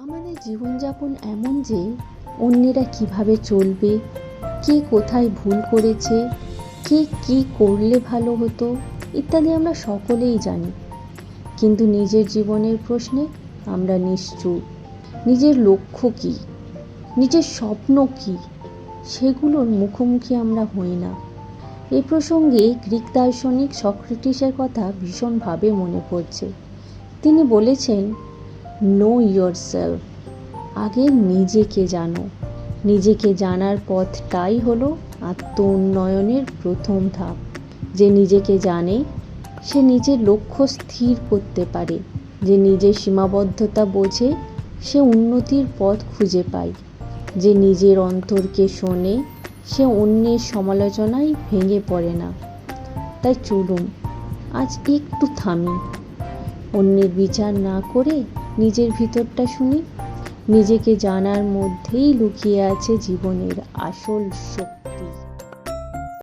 আমাদের জীবনযাপন এমন যে অন্যেরা কিভাবে চলবে, কে কোথায় ভুল করেছে, কে কী করলে ভালো হতো ইত্যাদি আমরা সকলেই জানি। কিন্তু নিজের জীবনের প্রশ্নে আমরা নিশ্চুপ। নিজের লক্ষ্য কী, নিজের স্বপ্ন কী, সেগুলোর মুখোমুখি আমরা হই না। এ প্রসঙ্গে গ্রিক দার্শনিক সক্রেটিসের কথা ভীষণভাবে মনে পড়ছে। তিনি বলেছেন, নো ইয়োরসেলফ, আগে নিজেকে জানো। নিজেকে জানার পথটাই হলো আত্ম উন্নয়নের প্রথম ধাপ। যে নিজেকে জানে সে নিজের লক্ষ্য স্থির করতে পারে। যে নিজের সীমাবদ্ধতা বোঝে সে উন্নতির পথ খুঁজে পায়। যে নিজের অন্তরকে শোনে সে অন্যের সমালোচনায় ভেঙে পড়ে না। তাই চলুন আজ একটু থামি, অন্যের বিচার না করে নিজের ভিতরটা শুনি। নিজেকে জানার মধ্যেই লুকিয়ে আছে জীবনের আসল শক্তি।